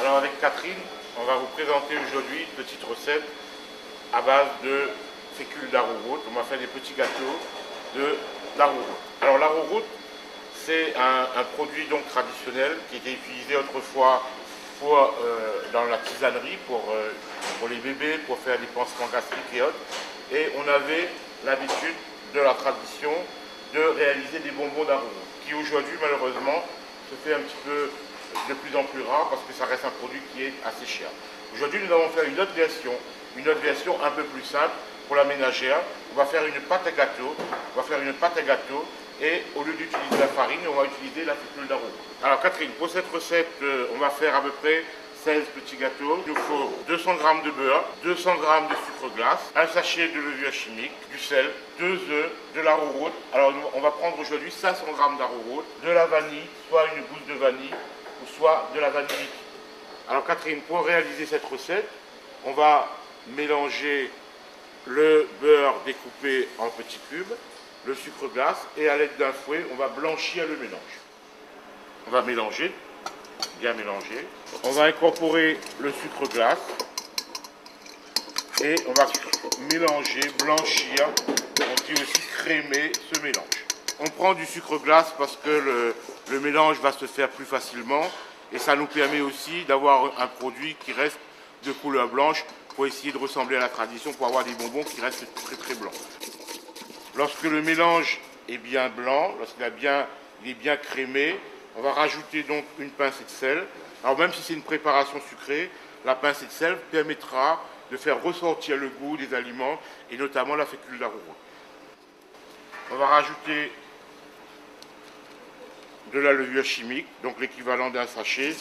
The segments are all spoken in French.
Alors avec Catherine, on va vous présenter aujourd'hui une petite recette à base de fécule d'arrowroot. On va faire des petits gâteaux d'arrowroot. Alors l'arrowroot, c'est un produit donc traditionnel qui était utilisé autrefois dans la tisanerie pour les bébés, pour faire des pansements gastriques et autres. Et on avait l'habitude de la tradition de réaliser des bonbons d'arrowroot, qui aujourd'hui malheureusement se fait un petit peu de plus en plus rare parce que ça reste un produit qui est assez cher. Aujourd'hui, nous allons faire une autre version un peu plus simple pour la ménagère. On va faire une pâte à gâteau. Et au lieu d'utiliser la farine, on va utiliser la fécule d'arrowroot. Alors Catherine, pour cette recette, on va faire à peu près 16 petits gâteaux. Il nous faut 200 g de beurre, 200 g de sucre glace, un sachet de levure chimique, du sel, 2 œufs, de l'arrowroot. Alors on va prendre aujourd'hui 500 g d'arrowroot, de la vanille, soit une gousse de vanille, ou soit de la vanille liquide. Alors Catherine, pour réaliser cette recette, on va mélanger le beurre découpé en petits cubes, le sucre glace, et à l'aide d'un fouet, on va blanchir le mélange. On va mélanger, bien mélanger. On va incorporer le sucre glace et on va mélanger, blanchir, on dit aussi crémer ce mélange. On prend du sucre glace parce que le mélange va se faire plus facilement et ça nous permet aussi d'avoir un produit qui reste de couleur blanche pour essayer de ressembler à la tradition, pour avoir des bonbons qui restent très très blancs. Lorsque le mélange est bien blanc, il est bien crémé, on va rajouter donc une pincée de sel. Alors même si c'est une préparation sucrée, la pincée de sel permettra de faire ressortir le goût des aliments et notamment la fécule d'arrowroot. On va rajouter de la levure chimique, donc l'équivalent d'un sachet.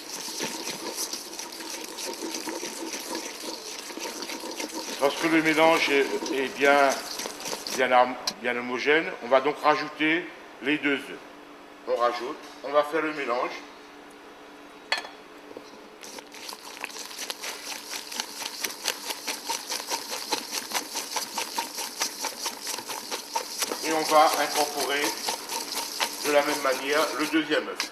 Lorsque le mélange est bien homogène, on va donc rajouter les 2 œufs. On rajoute, on va faire le mélange. Et on va incorporer de la même manière le deuxième œuf.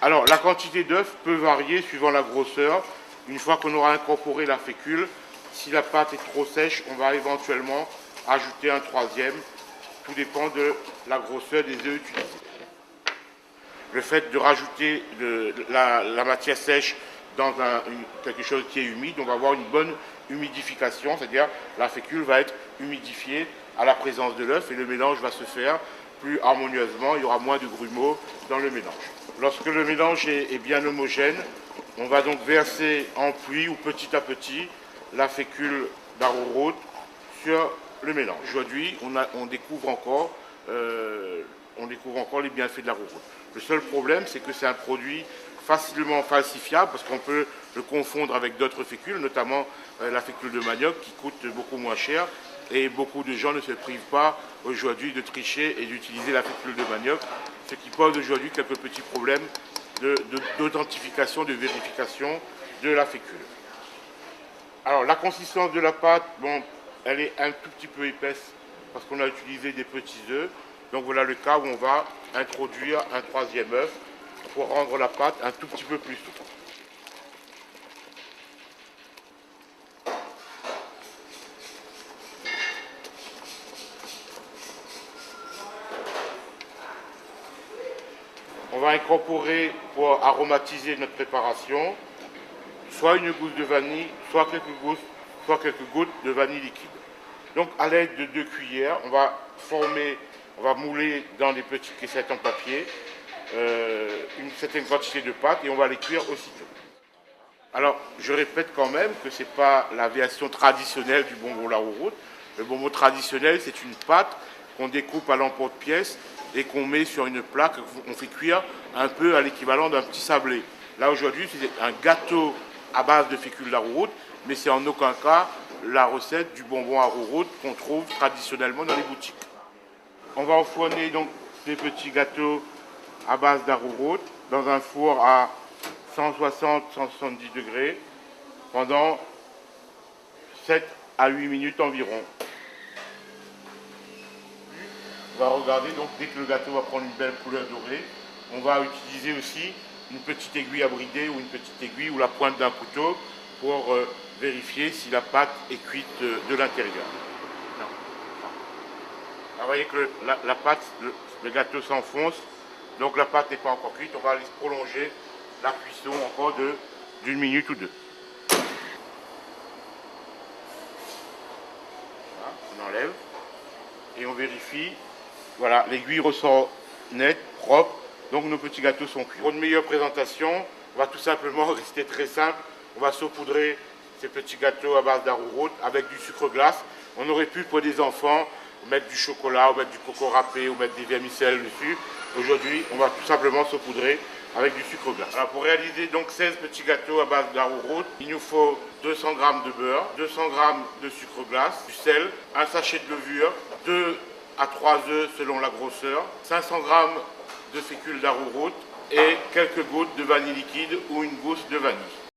Alors la quantité d'œufs peut varier suivant la grosseur. Une fois qu'on aura incorporé la fécule, si la pâte est trop sèche, on va éventuellement ajouter un troisième. Tout dépend de la grosseur des œufs utilisés. Le fait de rajouter la matière sèche dans quelque chose qui est humide, on va avoir une bonne humidification, c'est-à-dire la fécule va être humidifiée à la présence de l'œuf et le mélange va se faire plus harmonieusement, il y aura moins de grumeaux dans le mélange. Lorsque le mélange est bien homogène, on va donc verser en pluie ou petit à petit la fécule d'arrowroot sur le mélange. Aujourd'hui, on découvre encore les bienfaits de l'arrowroot. Le seul problème, c'est que c'est un produit facilement falsifiable parce qu'on peut le confondre avec d'autres fécules, notamment la fécule de manioc qui coûte beaucoup moins cher. Et beaucoup de gens ne se privent pas aujourd'hui de tricher et d'utiliser la fécule de manioc, ce qui pose aujourd'hui quelques petits problèmes d'authentification, de vérification de la fécule. Alors la consistance de la pâte, bon, elle est un tout petit peu épaisse parce qu'on a utilisé des petits œufs. Donc voilà le cas où on va introduire un troisième œuf pour rendre la pâte un tout petit peu plus souple. On va incorporer, pour aromatiser notre préparation, soit une gousse de vanille, soit quelques gouttes de vanille liquide. Donc à l'aide de 2 cuillères, on va mouler dans des petites caissettes en papier une certaine quantité de pâte et on va les cuire aussitôt. Alors je répète quand même que ce n'est pas la version traditionnelle du bonbon l'arrowroot. Le bonbon traditionnel, c'est une pâte qu'on découpe à l'emporte-pièce et qu'on met sur une plaque, on fait cuire un peu à l'équivalent d'un petit sablé. Là aujourd'hui, c'est un gâteau à base de fécule d'arrowroot, mais c'est en aucun cas la recette du bonbon arrowroot qu'on trouve traditionnellement dans les boutiques. On va enfourner donc des petits gâteaux à base d'arrowroot dans un four à 160-170 degrés pendant 7 à 8 minutes environ. On va regarder, donc dès que le gâteau va prendre une belle couleur dorée, on va utiliser aussi une petite aiguille à brider ou une petite aiguille ou la pointe d'un couteau pour vérifier si la pâte est cuite de l'intérieur. Vous voyez que la pâte, le gâteau s'enfonce, donc la pâte n'est pas encore cuite. On va aller prolonger la cuisson encore d'une minute ou deux. Voilà, on enlève et on vérifie. Voilà, l'aiguille ressort nette, propre, donc nos petits gâteaux sont cuits. Pour une meilleure présentation, on va tout simplement rester très simple. On va saupoudrer ces petits gâteaux à base d'arrow-root avec du sucre glace. On aurait pu pour des enfants mettre du chocolat, ou mettre du coco râpé, ou mettre des vermicelles dessus. Aujourd'hui, on va tout simplement saupoudrer avec du sucre glace. Alors pour réaliser donc 16 petits gâteaux à base d'arrow-root, il nous faut 200 g de beurre, 200 g de sucre glace, du sel, un sachet de levure, 2 à 3 œufs selon la grosseur, 500 g de fécule d'arrow-root et quelques gouttes de vanille liquide ou une gousse de vanille.